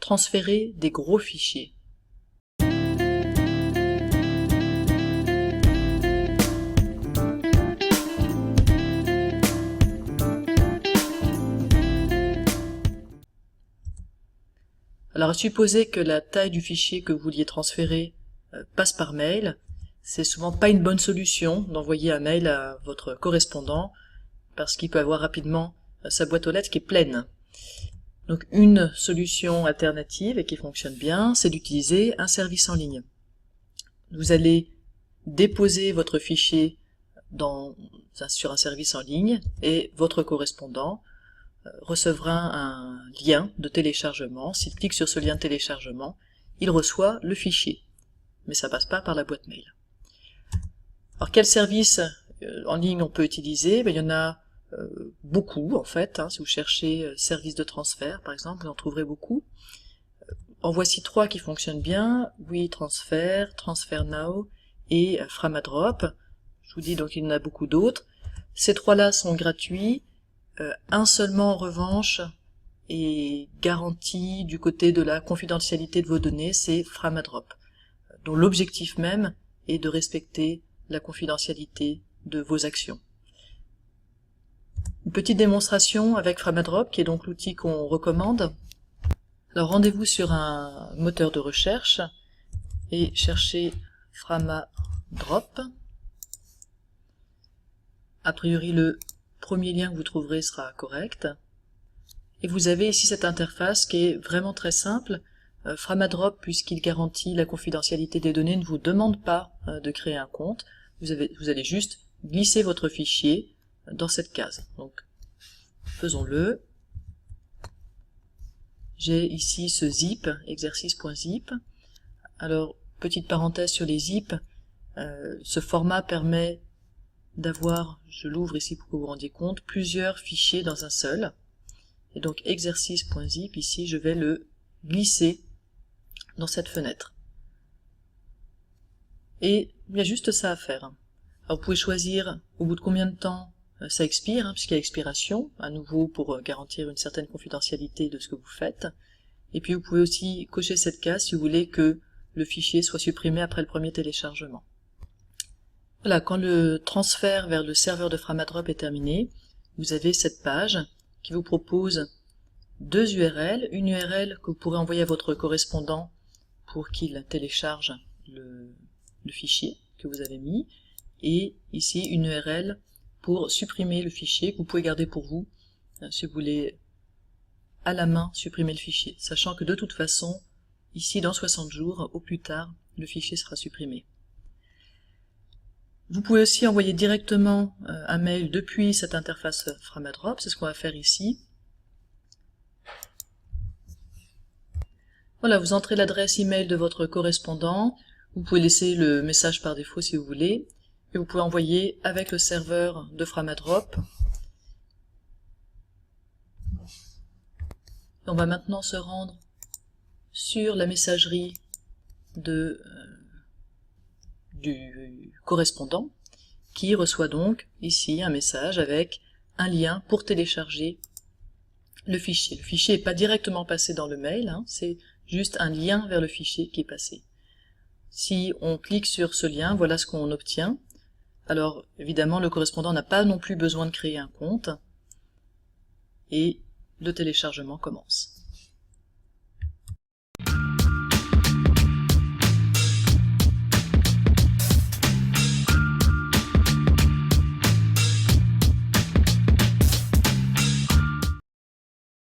transférer des gros fichiers. Alors, supposez que la taille du fichier que vous vouliez transférer passe par mail. C'est souvent pas une bonne solution d'envoyer un mail à votre correspondant parce qu'il peut avoir rapidement sa boîte aux lettres qui est pleine. Donc une solution alternative et qui fonctionne bien, c'est d'utiliser un service en ligne. Vous allez déposer votre fichier sur un service en ligne et votre correspondant recevra un lien de téléchargement. S'il clique sur ce lien de téléchargement, il reçoit le fichier, mais ça passe pas par la boîte mail. Alors quel service en ligne on peut utiliser? Il y en a beaucoup en fait, si vous cherchez service de transfert par exemple, vous en trouverez beaucoup. En voici 3 qui fonctionnent bien: WeTransfer, TransferNow et Framadrop. Je vous dis donc il y en a beaucoup d'autres. Ces 3-là sont gratuits. Un seulement en revanche est garanti du côté de la confidentialité de vos données, c'est Framadrop, dont l'objectif même est de respecter la confidentialité de vos actions. Une petite démonstration avec Framadrop, qui est donc l'outil qu'on recommande. Alors rendez-vous sur un moteur de recherche et cherchez Framadrop. A priori le premier lien que vous trouverez sera correct. Et vous avez ici cette interface qui est vraiment très simple. Framadrop, puisqu'il garantit la confidentialité des données, ne vous demande pas de créer un compte. Vous allez juste glisser votre fichier dans cette case. Donc, faisons-le. J'ai ici ce zip, exercice.zip. Alors, petite parenthèse sur les zips, ce format permet d'avoir, je l'ouvre ici pour que vous vous rendiez compte, plusieurs fichiers dans un seul. Et donc exercice.zip, ici je vais le glisser dans cette fenêtre. Et il y a juste ça à faire. Alors vous pouvez choisir au bout de combien de temps ça expire, puisqu'il y a expiration, à nouveau pour garantir une certaine confidentialité de ce que vous faites. Et puis vous pouvez aussi cocher cette case si vous voulez que le fichier soit supprimé après le premier téléchargement. Voilà, quand le transfert vers le serveur de Framadrop est terminé, vous avez cette page qui vous propose 2 URL. Une URL que vous pourrez envoyer à votre correspondant pour qu'il télécharge le fichier que vous avez mis, et ici une URL pour supprimer le fichier que vous pouvez garder pour vous si vous voulez à la main supprimer le fichier, sachant que de toute façon, ici dans 60 jours, au plus tard, le fichier sera supprimé. Vous pouvez aussi envoyer directement un mail depuis cette interface Framadrop, c'est ce qu'on va faire ici. Voilà, vous entrez l'adresse email de votre correspondant, vous pouvez laisser le message par défaut si vous voulez, et vous pouvez envoyer avec le serveur de Framadrop. On va maintenant se rendre sur la messagerie du correspondant, qui reçoit donc ici un message avec un lien pour télécharger le fichier. Le fichier n'est pas directement passé dans le mail, c'est juste un lien vers le fichier qui est passé. Si on clique sur ce lien, voilà ce qu'on obtient. Alors évidemment le correspondant n'a pas non plus besoin de créer un compte, et le téléchargement commence.